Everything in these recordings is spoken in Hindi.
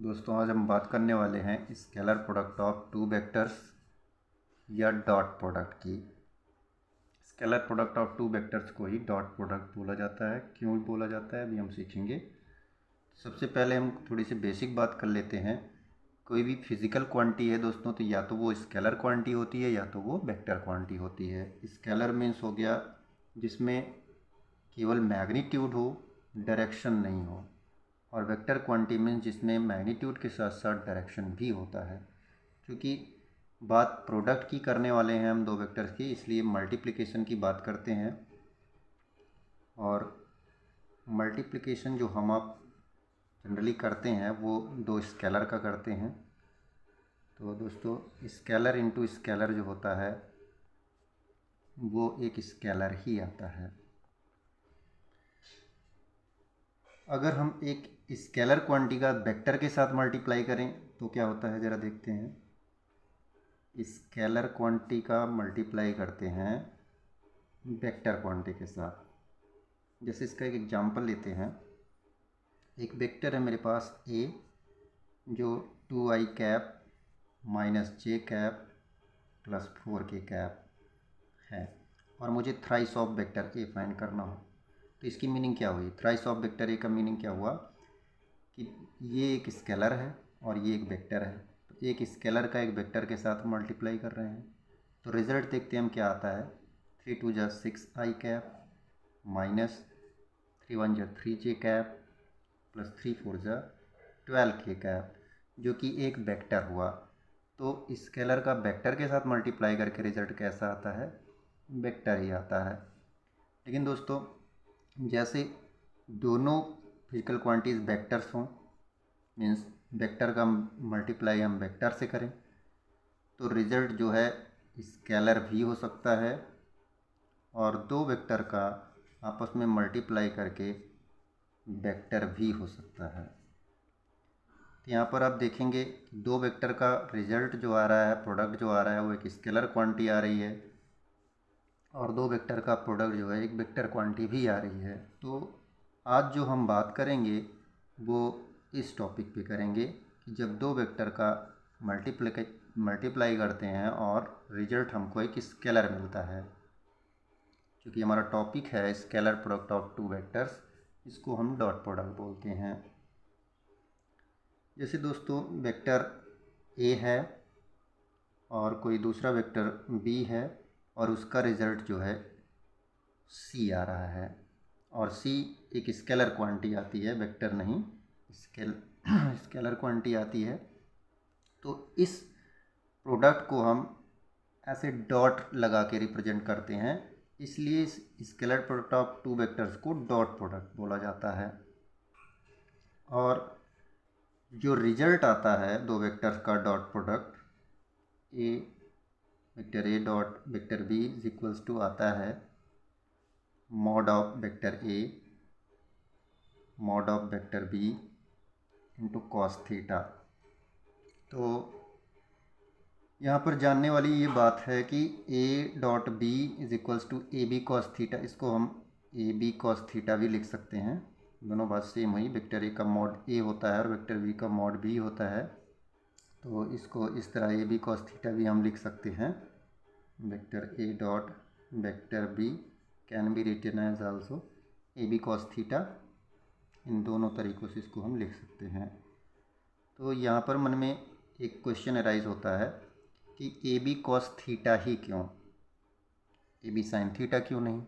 दोस्तों आज हम बात करने वाले हैं scalar product of two vectors या डॉट प्रोडक्ट की। Scalar product of two vectors को ही डॉट प्रोडक्ट बोला जाता है। क्यों बोला जाता है अभी हम सीखेंगे। सबसे पहले हम थोड़ी सी बेसिक बात कर लेते हैं। कोई भी फिजिकल क्वांटिटी है दोस्तों, तो या तो वो स्केलर क्वांटिटी होती है या तो वो वेक्टर क्वांटिटी होती है। स्केलर मीन्स हो गया जिसमें केवल मैग्नीट्यूड हो, डायरेक्शन नहीं हो, और वेक्टर क्वांटिटी मीन्स जिसमें मैग्नीट्यूड के साथ साथ डायरेक्शन भी होता है। क्योंकि बात प्रोडक्ट की करने वाले हैं हम दो वेक्टर्स की, इसलिए मल्टीप्लिकेशन की बात करते हैं। और मल्टीप्लिकेशन जो हम आप जनरली करते हैं वो दो स्केलर का करते हैं। तो दोस्तों स्केलर इनटू स्केलर जो होता है वो एक स्केलर ही आता है। अगर हम एक स्केलर क्वांटिटी का वेक्टर के साथ मल्टीप्लाई करें तो क्या होता है, ज़रा देखते हैं। स्केलर क्वांटिटी का मल्टीप्लाई करते हैं वेक्टर क्वांटिटी के साथ। जैसे इसका एक एग्जांपल लेते हैं। एक वेक्टर है मेरे पास ए जो 2i कैप माइनस जे कैप प्लस 4k कैप है, और मुझे thrice of vector A find करना हो। तो इसकी मीनिंग क्या हुई? थ्राइस ऑफ वेक्टर ए का मीनिंग क्या हुआ कि ये एक स्केलर है और ये एक वेक्टर है। तो एक स्केलर का एक वेक्टर के साथ मल्टीप्लाई कर रहे हैं। तो रिज़ल्ट देखते हैं हम क्या आता है। 3 2 जा 6i कैप माइनस 3 1 जा 3j कैप प्लस 3 4 जा 12k कैप, जो कि एक वेक्टर हुआ। तो स्केलर का वेक्टर के साथ मल्टीप्लाई करके रिज़ल्ट कैसा आता है? वेक्टर ही आता है। लेकिन दोस्तों जैसे दोनों फिजिकल क्वांटिटीज़ वेक्टर्स हों, मीन्स वेक्टर का मल्टीप्लाई हम वेक्टर से करें, तो रिज़ल्ट जो है स्केलर भी हो सकता है और दो वेक्टर का आपस में मल्टीप्लाई करके वेक्टर भी हो सकता है। तो यहाँ पर आप देखेंगे दो वेक्टर का रिज़ल्ट जो आ रहा है, प्रोडक्ट जो आ रहा है वो एक स्केलर क्वांटिटी आ रही है, और दो वेक्टर का प्रोडक्ट जो है एक वेक्टर क्वांटिटी भी आ रही है। तो आज जो हम बात करेंगे वो इस टॉपिक पे करेंगे कि जब दो वेक्टर का मल्टीप्लाई करते हैं और रिजल्ट हमको एक स्केलर मिलता है। क्योंकि हमारा टॉपिक है scalar product of two vectors, इसको हम डॉट प्रोडक्ट बोलते हैं। जैसे दोस्तों वेक्टर ए है और कोई दूसरा वेक्टर बी है, और उसका रिज़ल्ट जो है सी आ रहा है, और सी एक स्केलर क्वांटिटी आती है, वेक्टर नहीं, स्केलर क्वांटिटी आती है। तो इस प्रोडक्ट को हम ऐसे डॉट लगा के रिप्रेजेंट करते हैं, इसलिए इस scalar product of two vectors co dot product बोला जाता है। और जो रिजल्ट आता है दो वेक्टर्स का dot product, A vector A dot vector B is equals to आता है mod of vector A mod of vector B into cos theta. तो यहाँ पर जानने वाली ये बात है कि A dot B is equals to A B cos theta, इसको हम ए बी कॉस थीटा भी लिख सकते हैं। दोनों बात सेम हुई, वेक्टर ए का मॉड ए होता है और वेक्टर बी का मॉड बी होता है। तो इसको इस तरह ए बी कॉस थीटा भी हम लिख सकते हैं। Vector A dot vector B can be written as also A B cos theta. इन दोनों तरीक़ों से इसको हम लिख सकते हैं। तो यहाँ पर मन में एक क्वेश्चन अराइज होता है कि ए बी कॉस थीटा ही क्यों, ए बी साइन थीटा क्यों नहीं?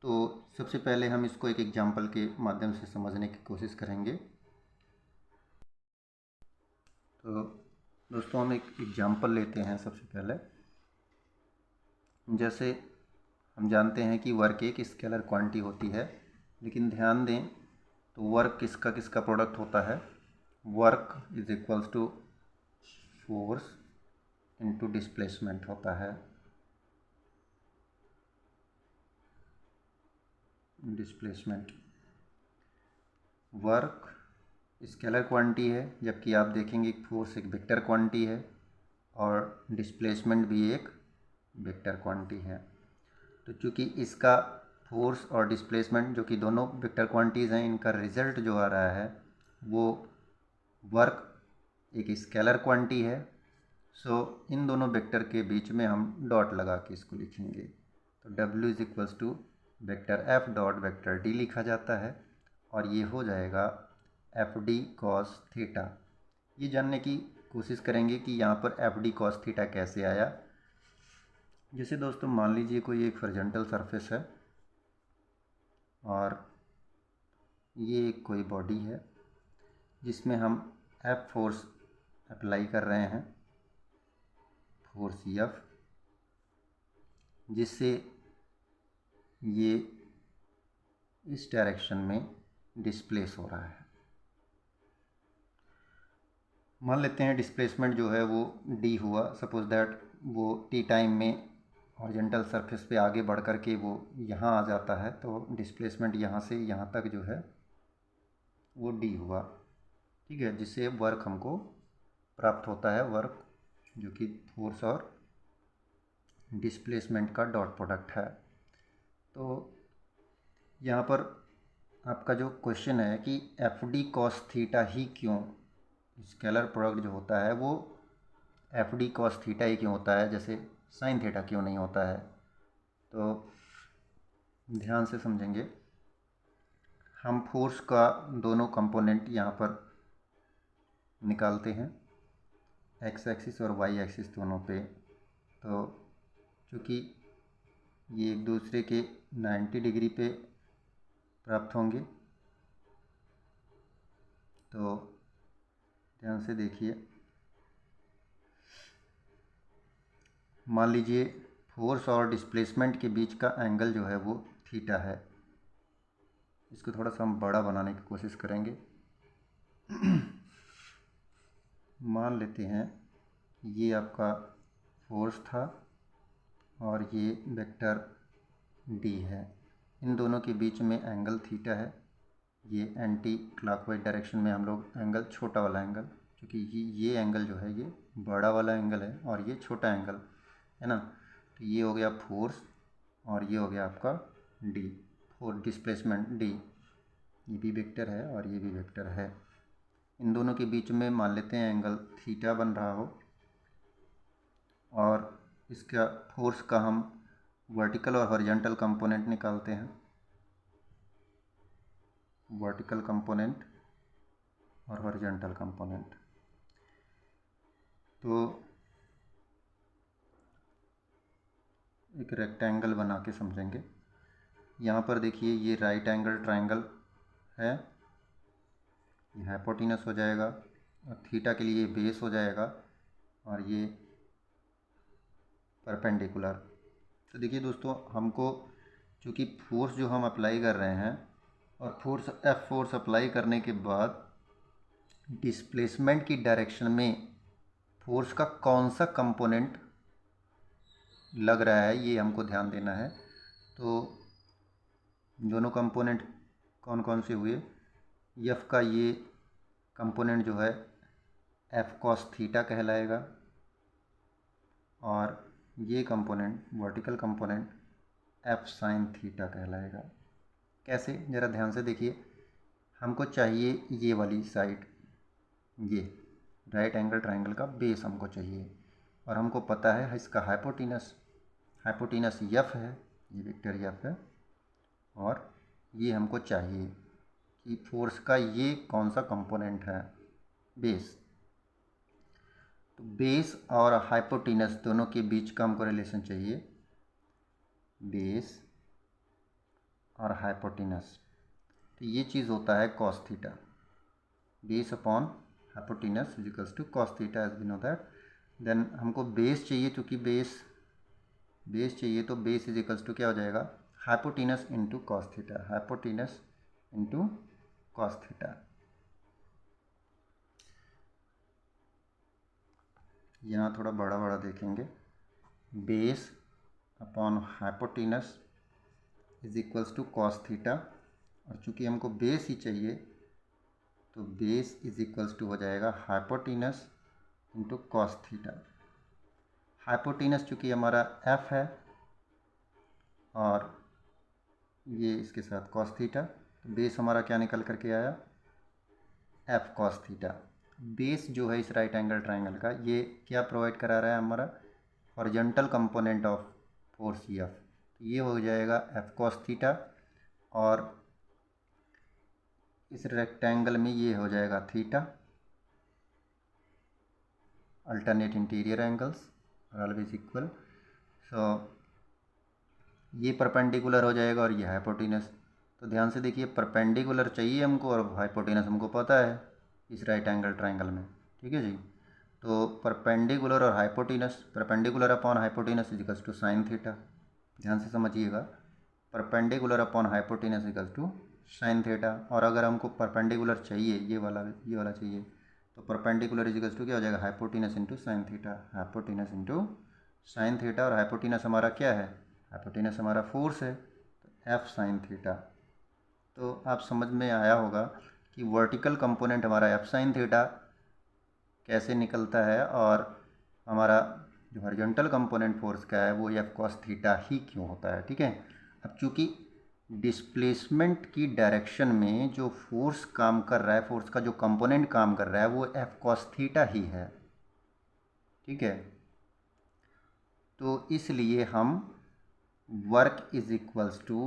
तो सबसे पहले हम इसको एक एग्जांपल के माध्यम से समझने की कोशिश करेंगे। तो दोस्तों हम एक एग्जांपल लेते हैं सबसे पहले। जैसे हम जानते हैं कि वर्क एक स्केलर क्वांटिटी होती है, लेकिन ध्यान दें तो वर्क किसका किसका प्रोडक्ट होता है? Work is equals to force into displacement होता है। डिस्प्लेसमेंट, वर्क स्केलर क्वांटिटी है, जबकि आप देखेंगे फोर्स एक वेक्टर क्वांटिटी है और डिस्प्लेसमेंट भी एक वेक्टर क्वांटिटी है। तो चूँकि इसका फोर्स और डिस्प्लेसमेंट जो कि दोनों वेक्टर क्वांटिटीज़ हैं, इनका रिज़ल्ट जो आ रहा है वो वर्क एक स्केलर क्वांटिटी है, सो इन दोनों वेक्टर के बीच में हम डॉट लगा के इसको लिखेंगे। तो W is equals to vector F dot vector D लिखा जाता है, और ये हो जाएगा FD कॉस थीटा। ये जानने की कोशिश करेंगे कि यहाँ पर FD कॉस थीटा कैसे आया। जैसे दोस्तों मान लीजिए कोई एक हॉरिजॉन्टल सरफेस है और ये कोई बॉडी है जिसमें हम F फोर्स अप्लाई कर रहे हैं, फोर्स F, जिससे ये इस डायरेक्शन में डिस्प्लेस हो रहा है। मान लेते हैं डिस्प्लेसमेंट जो है वो D हुआ, सपोज दैट वो T टाइम में हॉरिजॉन्टल सरफेस पे आगे बढ़ कर के वो यहाँ आ जाता है, तो डिस्प्लेसमेंट यहाँ से यहाँ तक जो है वो D हुआ, ठीक है, जिससे वर्क हमको प्राप्त होता है, वर्क जो कि फोर्स और डिस्प्लेसमेंट का डॉट प्रोडक्ट है। तो यहाँ पर आपका जो क्वेश्चन है कि FD कॉस थीटा ही क्यों, स्केलर प्रोडक्ट जो होता है वो FD कॉस थीटा ही क्यों होता है, जैसे साइन थीटा क्यों नहीं होता है। तो ध्यान से समझेंगे, हम फोर्स का दोनों कंपोनेंट यहाँ पर निकालते हैं, एक्स एक्सिस और वाई एक्सिस दोनों पे। तो चूँकि ये एक दूसरे के 90 डिग्री पे प्राप्त होंगे, तो ध्यान से देखिए, मान लीजिए फोर्स और डिस्प्लेसमेंट के बीच का एंगल जो है वो थीटा है। इसको थोड़ा सा हम बड़ा बनाने की कोशिश करेंगे। मान लेते हैं ये आपका फोर्स था और ये वेक्टर D है, इन दोनों के बीच में एंगल थीटा है। ये एंटी क्लॉकवाइज डायरेक्शन में हम लोग एंगल, छोटा वाला एंगल, क्योंकि ये एंगल जो है ये बड़ा वाला एंगल है और ये छोटा एंगल है ना। तो ये हो गया फोर्स और ये हो गया आपका D, फोर्स डिस्प्लेसमेंट D, ये भी वेक्टर है और ये भी वेक्टर है। इन दोनों के बीच में मान लेते हैं एंगल थीटा बन रहा हो, और इसका फोर्स का हम वर्टिकल और हॉरिजॉन्टल कंपोनेंट निकालते हैं, वर्टिकल कंपोनेंट और हॉरिजॉन्टल कंपोनेंट। तो एक रेक्टेंगल बना के समझेंगे। यहाँ पर देखिए ये राइट एंगल ट्रायंगल है, ये हाइपोटेनस हो जाएगा और थीटा के लिए बेस हो जाएगा और ये परपेंडिकुलर। तो देखिए दोस्तों, हमको चूँकि फोर्स जो हम अप्लाई कर रहे हैं और फोर्स F फोर्स अप्लाई करने के बाद डिस्प्लेसमेंट की डायरेक्शन में फोर्स का कौन सा कंपोनेंट लग रहा है ये हमको ध्यान देना है। तो दोनों कंपोनेंट कौन कौन से हुए, F का ये कंपोनेंट जो है F कॉस थीटा कहलाएगा, और ये component vertical component F sine theta कहलाएगा। कैसे, ज़रा ध्यान से देखिए, हमको चाहिए ये वाली साइड, ये राइट एंगल ट्रायंगल का बेस हमको चाहिए, और हमको पता है इसका हाइपोटेनस F है, ये वेक्टर F है, और ये हमको चाहिए कि फोर्स का ये कौन सा कंपोनेंट है, बेस। तो बेस और हाइपोटेनस दोनों के बीच का हमको रिलेशन चाहिए, बेस और हाइपोटेनस। तो ये चीज़ होता है cos theta, base upon hypotenuse is equals to cos theta, as we know that. Then हमको बेस चाहिए, क्योंकि बेस चाहिए, तो बेस इज इक्वल्स टू क्या हो जाएगा, hypotenuse into cos theta, hypotenuse into cos theta. यहाँ थोड़ा बड़ा बड़ा देखेंगे, base upon hypotenuse is equals to cos theta, और चूँकि हमको बेस ही चाहिए तो बेस इज इक्वल्स टू हो जाएगा hypotenuse into cos theta. Hypotenuse चूँकि हमारा F है और ये इसके साथ कॉस थीटा, तो बेस हमारा क्या निकल करके आया, F कॉस थीटा। बेस जो है इस राइट एंगल ट्रायंगल का, ये क्या प्रोवाइड करा रहा है हमारा, horizontal component of force F. तो ये हो जाएगा एफ कॉस थीटा, और इस रेक्टेंगल में ये हो जाएगा theta, alternate interior angles are always equal. So ये परपेंडिकुलर हो जाएगा और ये हाइपोटेनस। तो ध्यान से देखिए, परपेंडिकुलर चाहिए हमको और हाइपोटेनस हमको पता है इस राइट एंगल ट्रायंगल में, ठीक है जी। तो परपेंडिकुलर और hypotenuse, perpendicular upon hypotenuse is equals to sine theta. ध्यान से समझिएगा, perpendicular upon hypotenuse equals to sine theta. और अगर हमको परपेंडिकुलर चाहिए, ये वाला चाहिए, तो परपेंडिकुलर इज इक्वल्स टू क्या हो जाएगा, hypotenuse into sine theta, hypotenuse into sine theta. और हाइपोटेनस हमारा क्या है, हाइपोटेनस हमारा फोर्स है, तो एफ साइन थीटा। तो आप समझ में आया होगा कि वर्टिकल कंपोनेंट हमारा एफ साइन थीटा कैसे निकलता है, और हमारा जो हॉरिजॉन्टल कंपोनेंट फोर्स का है वो एफ कॉस थीटा ही क्यों होता है, ठीक है। अब चूंकि डिस्प्लेसमेंट की डायरेक्शन में जो फोर्स काम कर रहा है, फोर्स का जो कंपोनेंट काम कर रहा है वो एफ कॉस थीटा ही है, ठीक है। तो इसलिए हम work is equals to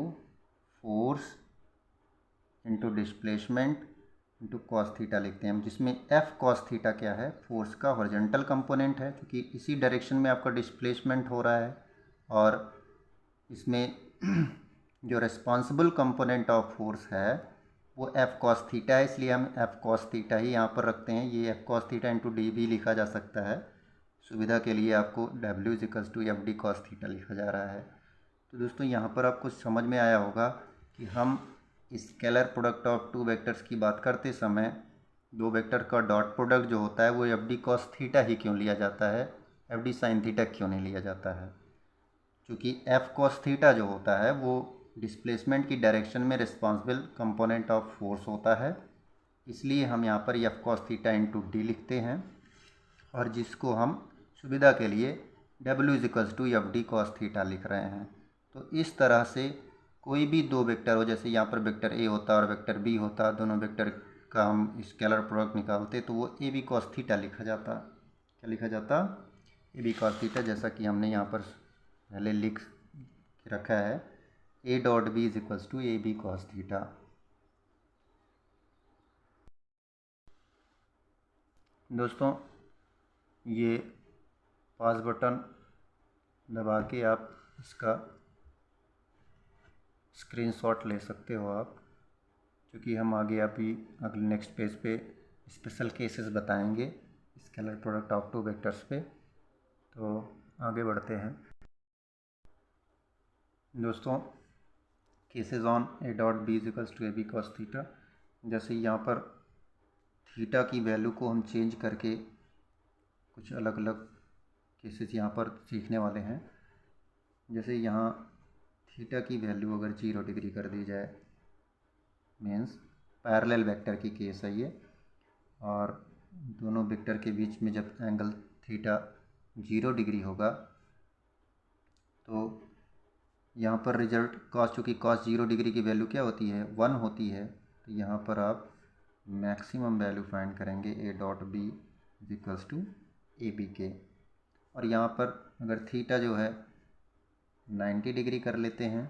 force into displacement into cos theta लिखते हैं हम, जिसमें एफ कॉस थीटा क्या है, फोर्स का हॉरिजॉन्टल कंपोनेंट है, क्योंकि इसी डायरेक्शन में आपका डिस्प्लेसमेंट हो रहा है। और इसमें जो रिस्पॉन्सिबल कंपोनेंट ऑफ फोर्स है वो एफ कॉस थीटा है, इसलिए हम एफ कॉस थीटा ही यहाँ पर रखते हैं। ये F cos theta into D भी लिखा जा सकता है, सुविधा के लिए आपको W is equals to F D cos theta लिखा जा रहा है। तो दोस्तों यहाँ पर आपको समझ में आया होगा कि हम scalar product of two vectors की बात करते समय दो वेक्टर का डॉट प्रोडक्ट जो होता है वो एफ डी कॉस थीटा ही क्यों लिया जाता है, एफ डी साइन थीटा क्यों नहीं लिया जाता है। क्योंकि एफ कॉस थीटा जो होता है वो डिस्प्लेसमेंट की डायरेक्शन में रिस्पॉन्सिबल कंपोनेंट ऑफ फोर्स होता है, इसलिए हम यहाँ पर F cos theta into D लिखते हैं, और जिसको हम सुविधा के लिए W is equals to F D cos theta लिख रहे हैं। तो इस तरह से कोई भी दो वेक्टर हो, जैसे यहाँ पर वेक्टर ए होता और वेक्टर बी होता, दोनों वेक्टर का हम स्केलर प्रोडक्ट निकालते तो वो ए बी कॉस थीटा लिखा जाता। क्या लिखा जाता, ए बी कॉस थीटा, जैसा कि हमने यहाँ पर पहले लिख रखा है, A dot B is equals to A B cos theta. दोस्तों ये पॉज बटन दबा के आप इसका स्क्रीनशॉट ले सकते हो आप, क्योंकि हम आगे अभी अगले नेक्स्ट पेज पे स्पेशल केसेस बताएंगे scalar product of two vectors पे। तो आगे बढ़ते हैं दोस्तों, cases on A dot B is equals to A B cos theta. जैसे यहाँ पर थीटा की वैल्यू को हम चेंज करके कुछ अलग अलग केसेस यहाँ पर सीखने वाले हैं। जैसे यहाँ थीटा की वैल्यू अगर 0 डिग्री कर दी जाए, मीन्स पैरेलल वेक्टर की केस है ये, और दोनों वेक्टर के बीच में जब एंगल थीटा 0 डिग्री होगा तो यहाँ पर रिजल्ट कॉस, चूँकि कॉस 0 डिग्री की वैल्यू क्या होती है, 1 होती है, तो यहाँ पर आप मैक्सिमम वैल्यू फाइंड करेंगे A dot B is equals to A B के। और यहाँ पर अगर थीटा जो है 90 डिग्री कर लेते हैं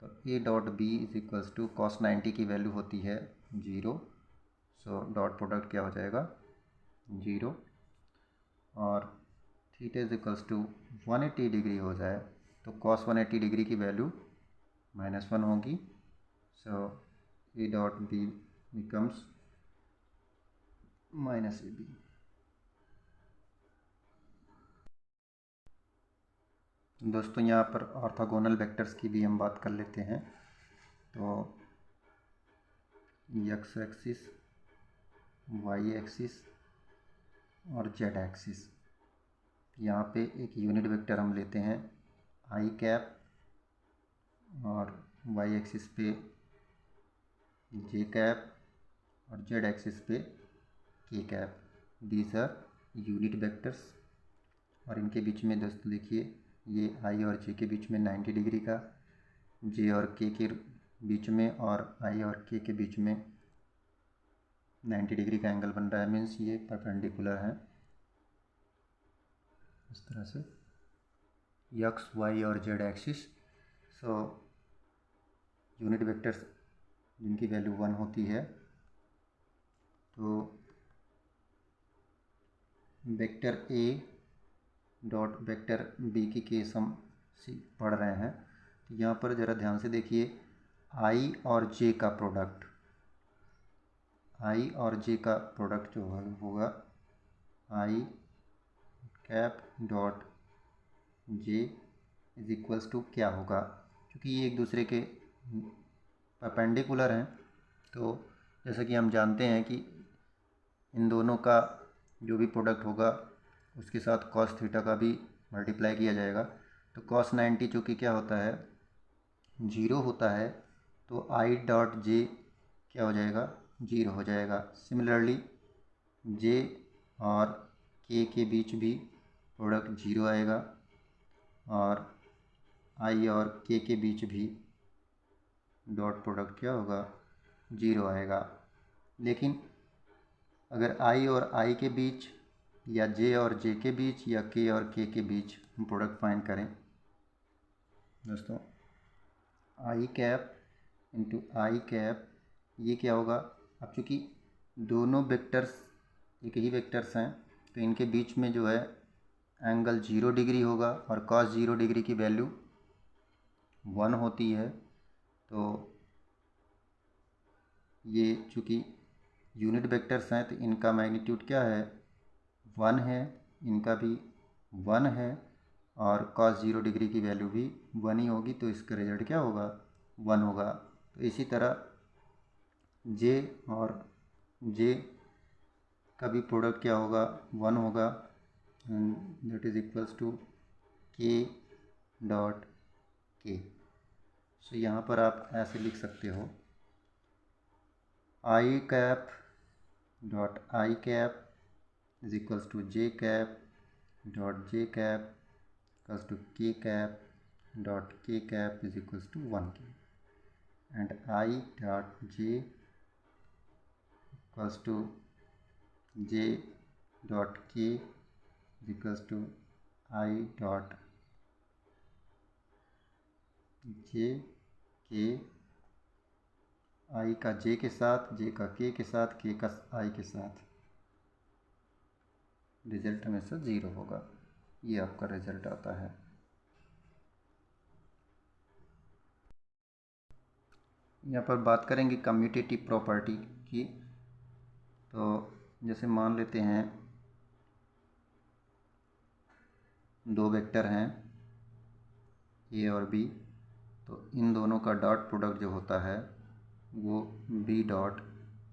तो A dot B is equals to cos 90 की वैल्यू होती है 0, सो डॉट प्रोडक्ट क्या हो जाएगा 0। और theta is equals to 180 degree हो जाए तो कॉस 180 डिग्री की वैल्यू -1 होगी, so A dot B becomes minus A B. दोस्तों यहाँ पर ऑर्थोगोनल वेक्टर्स की भी हम बात कर लेते हैं। तो एक्स एक्सिस, वाई एक्सिस और जेड एक्सिस, यहाँ पे एक यूनिट वेक्टर हम लेते हैं आई कैप, और वाई एक्सिस पे जे कैप और जेड एक्सिस पे K cap. These are unit vectors, और इनके बीच में दोस्तों देखिए ये आई और जे के बीच में 90 डिग्री का, जे और के बीच में और आई और के बीच में 90 डिग्री का एंगल बन रहा है, मीन्स ये परपेंडिकुलर है इस तरह से, एक्स वाई और Z axis. So unit vectors जिनकी वैल्यू 1 होती है, तो vector A dot vector B की केस हम पढ़ रहे हैं। तो यहाँ पर ज़रा ध्यान से देखिए, आई और जे का प्रोडक्ट, आई और जे का प्रोडक्ट जो होगा I cap dot J is equals to क्या होगा, क्योंकि ये एक दूसरे के परपेंडिकुलर हैं। तो जैसा कि हम जानते हैं कि इन दोनों का जो भी प्रोडक्ट होगा उसके साथ कॉस थीटा का भी मल्टीप्लाई किया जाएगा। तो कॉस 90 चूँकि क्या होता है, 0 होता है, तो आई डॉट जे क्या हो जाएगा, 0 हो जाएगा। सिमिलरली जे और के बीच भी प्रोडक्ट 0 आएगा, और आई और के बीच भी डॉट प्रोडक्ट क्या होगा, 0 आएगा। लेकिन अगर आई और आई के बीच, या जे और जे के बीच, या के और के बीच हम प्रोडक्ट फाइंड करें दोस्तों, आई कैप इंटू आई कैप, ये क्या होगा। अब चूँकि दोनों वेक्टर्स एक ही वेक्टर्स हैं, तो इनके बीच में जो है एंगल 0 डिग्री होगा, और कॉस 0 डिग्री की वैल्यू 1 होती है। तो ये चूँकि यूनिट वेक्टर्स हैं, तो इनका मैग्नीट्यूड क्या है, 1 है, इनका भी 1 है, और कॉस 0 डिग्री की वैल्यू भी 1 ही होगी, तो इसका रिजल्ट क्या होगा, 1 होगा। तो इसी तरह जे और जे का भी प्रोडक्ट क्या होगा, 1 होगा, that is equals to K dot K. So यहाँ पर आप ऐसे लिख सकते हो, I cap dot I cap is equals to J cap dot J cap equals to K cap dot K cap is equals to 1 के, and I dot J equals to J dot K equals to I dot J के, आई का जे के साथ, जे का के साथ, के का आई के साथ, रिजल्ट हमेशा 0 होगा। ये आपका रिजल्ट आता है। यहाँ पर बात करेंगे कम्यूटेटिव प्रॉपर्टी की। तो जैसे मान लेते हैं दो वेक्टर हैं ए और बी, तो इन दोनों का डॉट प्रोडक्ट जो होता है वो बी डॉट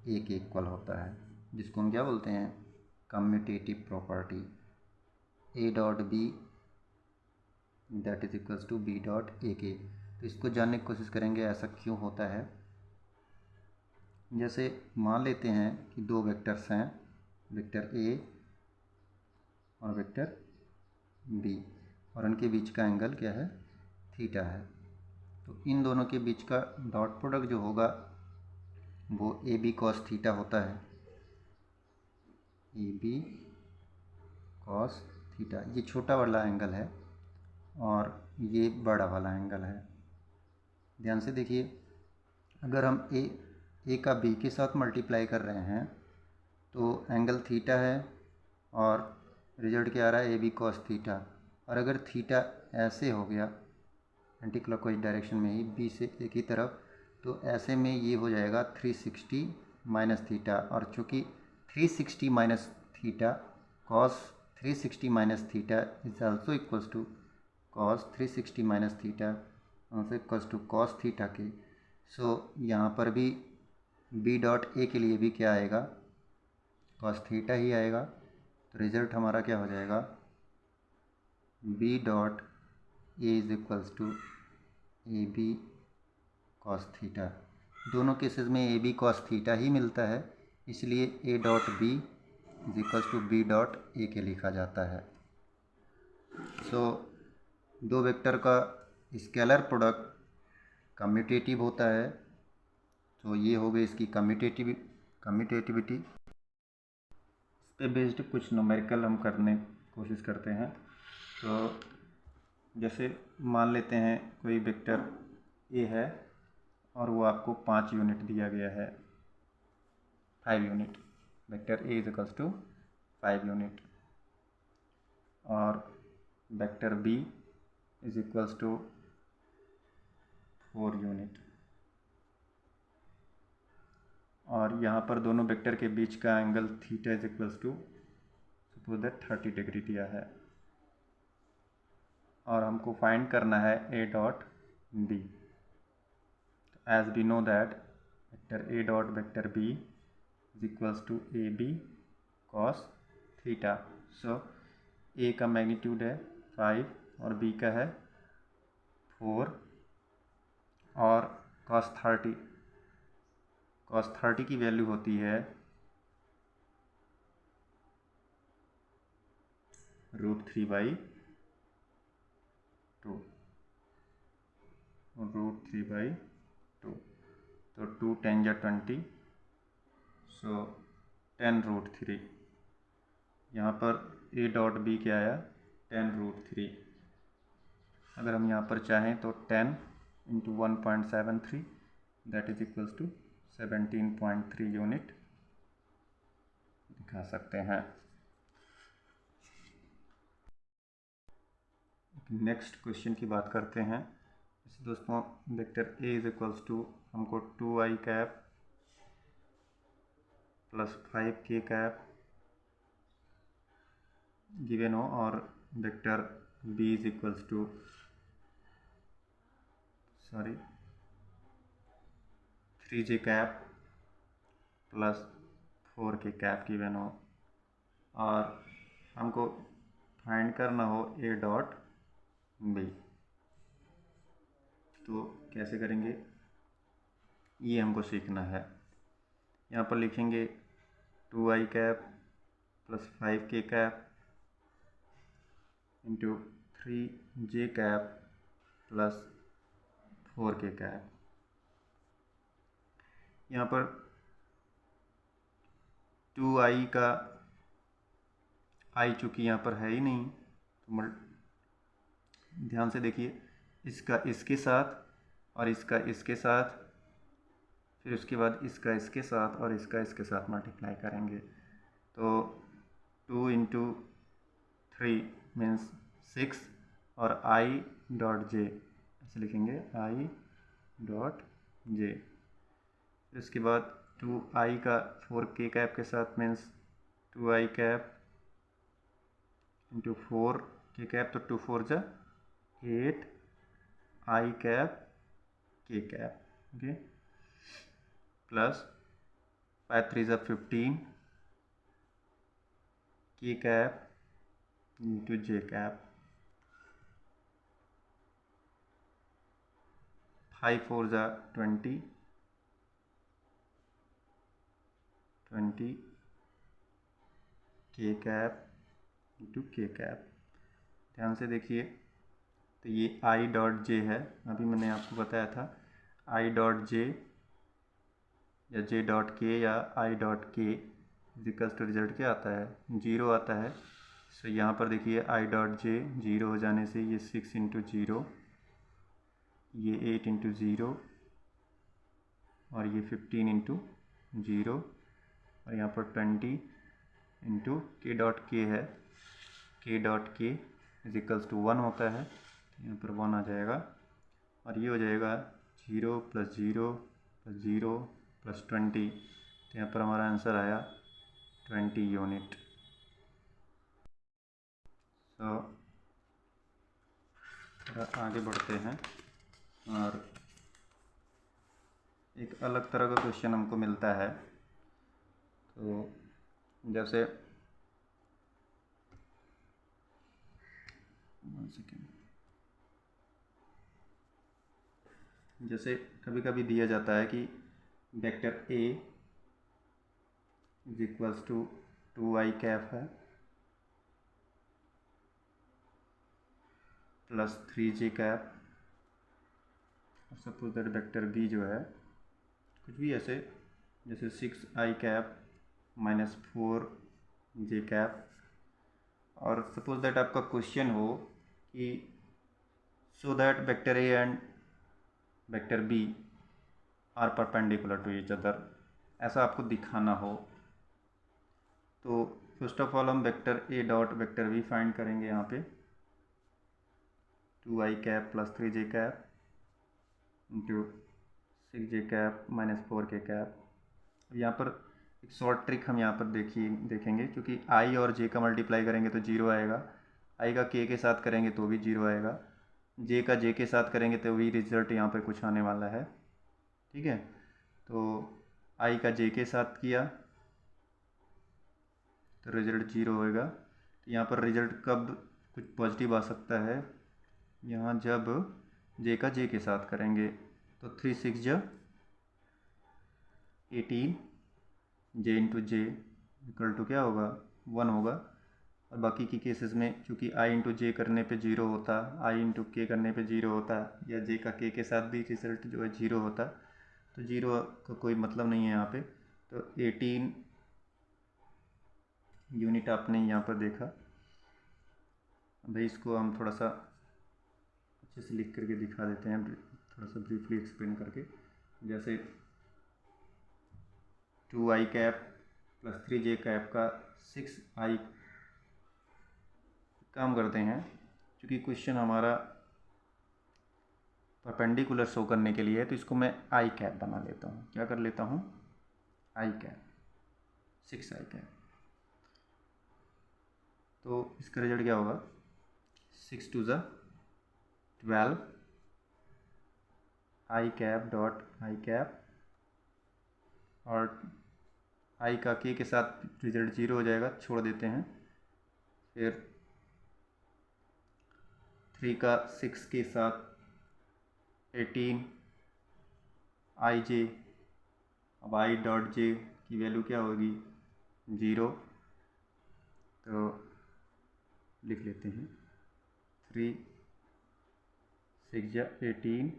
ए के इक्वल होता है, जिसको हम क्या बोलते हैं, commutative property. A dot B that is equals to B dot A के। तो इसको जानने की कोशिश करेंगे ऐसा क्यों होता है। जैसे मान लेते हैं कि दो वेक्टर्स हैं, वेक्टर ए और वेक्टर बी, और उनके बीच का एंगल क्या है, थीटा है। तो इन दोनों के बीच का डॉट प्रोडक्ट जो होगा वो ए बी कॉस थीटा होता है, ए बी कॉस थीटा। ये छोटा वाला एंगल है और ये बड़ा वाला एंगल है। ध्यान से देखिए, अगर हम ए का बी के साथ मल्टीप्लाई कर रहे हैं तो एंगल थीटा है, और रिजल्ट क्या आ रहा है, ए बी कॉस थीटा। और अगर थीटा ऐसे हो गया एंटी क्लॉकवाइज डायरेक्शन में ही, बी से ए की तरफ, तो ऐसे में ये हो जाएगा 360 माइनस थीटा। और चूँकि 360 minus theta cos 360 minus theta is also equals to cos 360 minus theta also equals to cos theta के। सो यहाँ पर भी बी डॉट ए के लिए भी क्या आएगा, कॉस थीटा ही आएगा। तो रिजल्ट हमारा क्या हो जाएगा, B dot A is equals to A B cos theta. दोनों केसेस में ए बी कॉस थीटा ही मिलता है, इसलिए A dot B is equals to B dot A के लिखा जाता है। सो दो वेक्टर का स्केलर प्रोडक्ट कम्यूटेटिव होता है। तो ये हो गई इसकी कम्यूटेटिविटी, इस पे बेस्ड कुछ न्यूमेरिकल हम करने की कोशिश करते हैं। तो जैसे मान लेते हैं कोई वेक्टर ए है और वो आपको 5 यूनिट दिया गया है, 5 unit, vector A is equals to 5 unit, और vector B is equals to 4 unit, और यहाँ पर दोनों वेक्टर के बीच का angle theta is equals to suppose that 30 degree दिया है, और हमको फाइंड करना है A dot B. As we know that vector A dot vector B is equals to A B cos theta. So A का मैग्नीट्यूड है 5 और बी का है 4, और कॉस 30 की वैल्यू होती है √3/2, √3/2, तो 2 10 या 20, सो 10√3। यहाँ पर ए डॉट बी क्या आया 10√3। अगर हम यहाँ पर चाहें तो 10 × 1.73 that is equals to 17.3 unit दिखा सकते हैं। नेक्स्ट क्वेश्चन की बात करते हैं। जैसे दोस्तों vector A is equals to हमको 2i cap plus 5k cap given हो, और vector B is equals to 3j cap plus 4k cap given हो, और हमको फाइंड करना हो ए डॉट बी। तो कैसे करेंगे ये हमको सीखना है। यहाँ पर लिखेंगे 2i cap plus 5k cap into 3j cap plus 4k cap. यहाँ पर 2i का i चूँकि यहाँ पर है ही नहीं, तो ध्यान से देखिए, इसका इसके साथ और इसका इसके साथ, फिर उसके बाद इसका इसके साथ और इसका इसके साथ मल्टीप्लाई करेंगे। तो 2 × 3 मीन्स 6, और i डॉट जे ऐसे लिखेंगे, i डॉट जे। फिर उसके बाद 2i का 4k कैप के साथ means 2i cap into 4k cap, तो 2 4 जा 8 i cap k cap, okay, plus 5 3 जा 15 k cap into j cap, 5 4 जा 20 k cap into k cap. ध्यान से देखिए, तो ये i डॉट जे है, अभी मैंने आपको बताया था i डॉट जे या j डॉट के या i dot K equals to result क्या आता है 0 आता है। सो यहाँ पर देखिए i डॉट जे 0 हो जाने से ये 6 × 0, ये 8 × 0, और ये 15 × 0, और यहाँ पर 20 × k डॉट के है, k डॉट के इज इक्वल्स टू 1 होता है, यहाँ पर 1 आ जाएगा, और ये हो जाएगा 0 + 0 + 0 + 20, तो यहाँ पर हमारा आंसर आया 20 यूनिट। तो थोड़ा आगे बढ़ते हैं, और एक अलग तरह का क्वेश्चन हमको मिलता है। तो जैसे 1 सेकेंड, जैसे कभी कभी दिया जाता है कि vector A is equals to 2i cap है प्लस 3j कैप, और सपोज दैट वेक्टर बी जो है कुछ भी ऐसे जैसे 6i cap minus 4j cap. और सपोज दैट आपका क्वेश्चन हो कि so that vector A and vector B are perpendicular to each other, ऐसा आपको दिखाना हो, तो फर्स्ट ऑफ ऑल हम vector A dot vector B find करेंगे। यहाँ पे 2i cap plus 3j cap into 6j cap minus 4k cap. यहाँ पर एक शॉर्ट ट्रिक हम यहाँ पर देखेंगे, क्योंकि आई और जे का मल्टीप्लाई करेंगे तो जीरो आएगा, आई का के साथ करेंगे तो भी जीरो आएगा, जे का जे के साथ करेंगे तो भी रिजल्ट यहाँ पर कुछ आने वाला है। ठीक है, तो आई का जे के साथ किया तो रिजल्ट जीरो होएगा। तो यहाँ पर रिजल्ट कब कुछ पॉजिटिव आ सकता है, यहाँ जब जे का जे के साथ करेंगे तो 3 6 ज 18, J into J equal to क्या होगा 1 होगा। और बाकी की केसेस में चूँकि आई इंटू जे करने पे जीरो होता, आई इंटू के करने पे जीरो होता, या जे का के साथ भी रिजल्ट जो है जीरो होता, तो जीरो का कोई मतलब नहीं है यहाँ पे। तो 18 यूनिट आपने यहाँ पर देखा। भाई इसको हम थोड़ा सा अच्छे से लिख करके दिखा देते हैं, थोड़ा सा ब्रीफली एक्सप्लेन करके। जैसे 2i cap plus 3j cap का 6i काम करते हैं। क्योंकि क्वेश्चन हमारा परपेंडिकुलर शो करने के लिए है, तो इसको मैं i कैप बना लेता हूँ। क्या कर लेता हूँ, i कैप 6i कैप। तो इसका रिजल्ट क्या होगा 6 2 ज़ा 12 i cap dot i cap, और आई का के साथ रिजल्ट जीरो हो जाएगा, छोड़ देते हैं। फिर 3 का 6 के साथ 18 आई जे, अब आई डॉट जे की वैल्यू क्या होगी जीरो, तो लिख लेते हैं 3 6 ज 18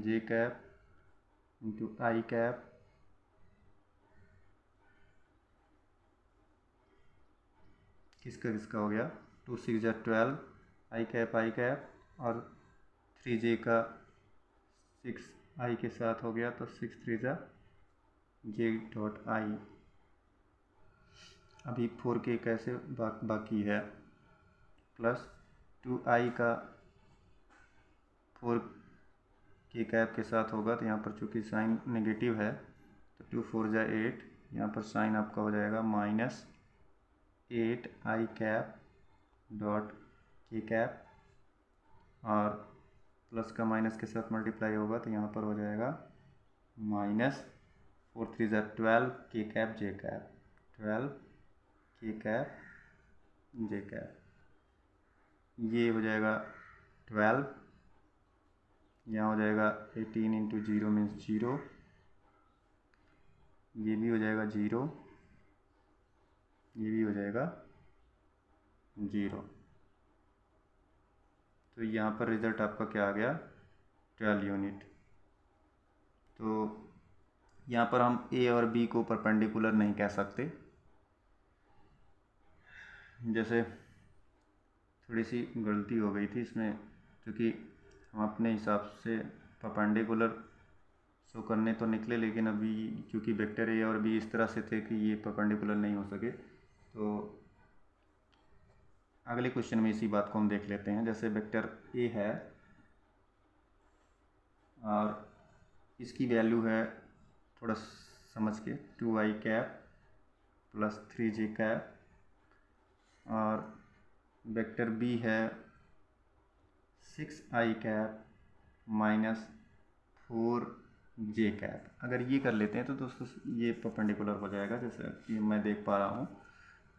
जे कैप इंटू आई कैप किसका हो गया 2 6 ज 12 आई कैप, और 3j का 6i के साथ हो गया तो 6 3 ज़ा जे डॉट आई। अभी 4k कैसे बाकी है, प्लस 2i का 4k कैप के साथ होगा, तो यहाँ पर चूँकि साइन नेगेटिव है तो 2 4 ज़ा 8, यहाँ पर साइन आपका हो जाएगा minus 8i cap dot k cap, और प्लस का माइनस के साथ मल्टीप्लाई होगा तो यहाँ पर हो जाएगा माइनस 4 3 ज़ा 12 k कैप जे कैप, 12 k कैप जे कैप। ये हो जाएगा 12, यहाँ हो जाएगा 18 इंटू जीरो मीन्स जीरो, ये भी हो जाएगा जीरो, ये भी हो जाएगा जीरो। तो यहाँ पर रिज़ल्ट आपका क्या आ गया 12 यूनिट। तो यहाँ पर हम ए और बी को परपेंडिकुलर नहीं कह सकते, जैसे थोड़ी सी गलती हो गई थी इसमें, क्योंकि हम अपने हिसाब से परपेंडिकुलर शो करने तो निकले, लेकिन अभी क्योंकि वेक्टर ए और बी इस तरह से थे कि ये परपेंडिकुलर नहीं हो सके, तो अगले क्वेश्चन में इसी बात को हम देख लेते हैं। जैसे वेक्टर ए है और इसकी वैल्यू है, थोड़ा समझ के, 2i cap plus 3j cap, और वेक्टर बी है 6i cap minus 4j cap. अगर ये कर लेते हैं तो दोस्तों ये परपेंडिकुलर हो जाएगा, जैसे कि मैं देख पा रहा हूँ।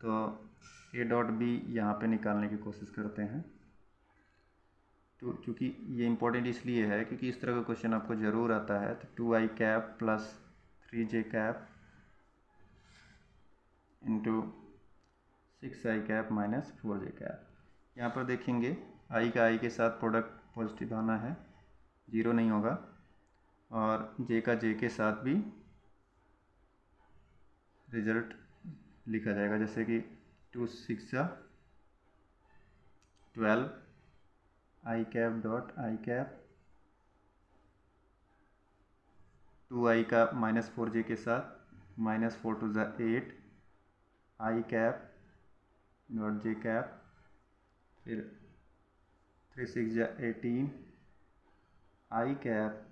तो ए डॉट बी यहाँ पे निकालने की कोशिश करते हैं। तो चूँकि ये इम्पोर्टेंट इसलिए है क्योंकि इस तरह का क्वेश्चन आपको ज़रूर आता है। तो 2i cap plus 3j cap into 6i cap minus 4j cap. यहाँ पर देखेंगे आई का आई के साथ प्रोडक्ट पॉजिटिव आना है, जीरो नहीं होगा, और जे का जे के साथ भी रिजल्ट लिखा जाएगा, जैसे कि 2 6 12 I cap dot I cap 2i का -4j के साथ -4 2 8 I cap dot J cap, फिर 3 6 18 I cap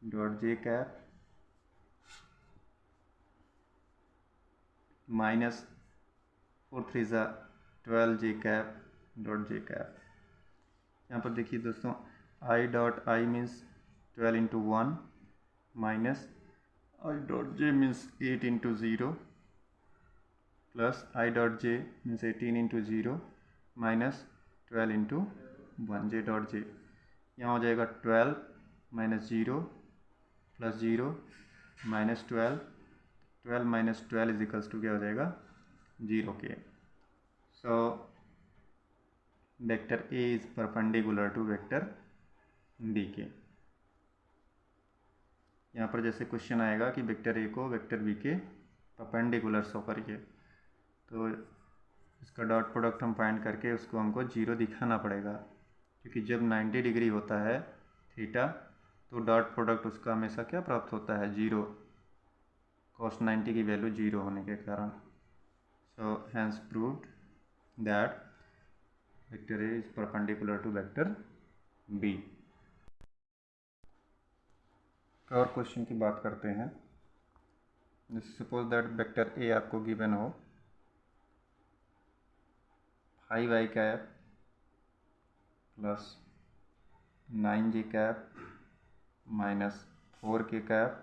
dot J cap -4 3 12 J cap dot J cap. यहाँ पर देखिए दोस्तों, I dot I means 12 into 1 minus I dot J means 8 into 0 plus I dot J means 18 into 0 minus 12 into 1 J dot J. यहाँ हो जाएगा 12 minus 0 plus 0 minus 12, 12 minus 12 is equals to क्या हो जाएगा 0 के। So vector A is perpendicular to vector B के। यहाँ पर जैसे क्वेश्चन आएगा कि वेक्टर ए को वेक्टर बी के परपेंडिकुलर शो करिए, तो इसका डॉट प्रोडक्ट हम फाइंड करके उसको हमको 0 दिखाना पड़ेगा, क्योंकि जब 90 डिग्री होता है थीटा तो डॉट प्रोडक्ट उसका हमेशा क्या प्राप्त होता है 0, cos 90 की वैल्यू 0 होने के कारण। So hence proved that vector A is perpendicular to vector B. और क्वेश्चन की बात करते हैं। सपोज दैट वेक्टर ए आपको गिवन हो 5i cap plus 9j cap minus 4k cap,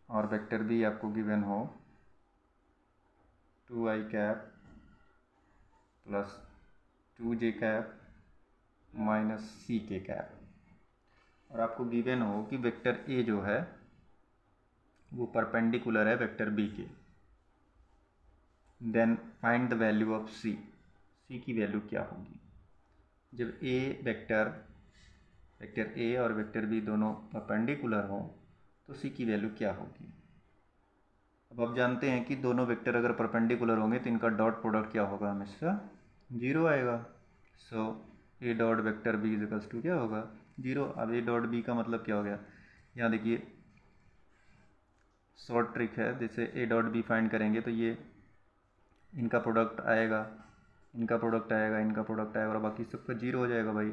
और वेक्टर बी आपको गिवन हो 2i cap plus 2j cap minus ck cap, और आपको गिवन हो कि वेक्टर ए जो है वो परपेंडिकुलर है वेक्टर बी के। Then find the value of C. C की वैल्यू क्या होगी जब वेक्टर ए और वेक्टर बी दोनों परपेंडिकुलर हो, तो सी की वैल्यू क्या होगी। अब आप जानते हैं कि दोनों वेक्टर अगर परपेंडिकुलर होंगे तो इनका डॉट प्रोडक्ट क्या होगा, हमेशा 0 आएगा। So A dot vector B is equals to क्या होगा 0। अब ए डॉट बी का मतलब क्या हो गया, यहाँ देखिए शॉर्ट ट्रिक है, जैसे ए डॉट बी फाइंड करेंगे तो ये इनका प्रोडक्ट आएगा, इनका प्रोडक्ट आएगा, इनका प्रोडक्ट आएगा, और बाकी सबका 0 हो जाएगा भाई।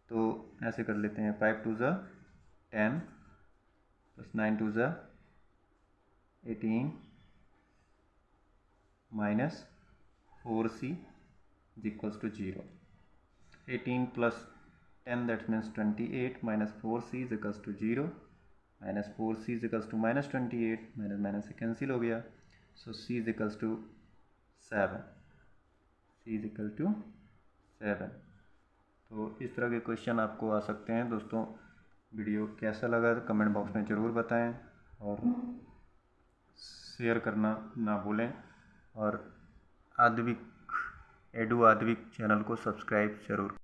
तो ऐसे कर लेते हैं 5 2 10 plus 9 2 18 minus 4c is equals to 0। 18 plus 10 that means 28 minus 4c is equals to 0 minus 4c is equals to minus 28, minus minus से कैंसिल हो गया। So c is equals to 7, c is equal to 7। तो इस तरह के क्वेश्चन आपको आ सकते हैं दोस्तों। वीडियो कैसा लगा तो कमेंट बॉक्स में ज़रूर बताएं, और शेयर करना ना भूलें, और आद्विक एडू आद्विक चैनल को सब्सक्राइब जरूर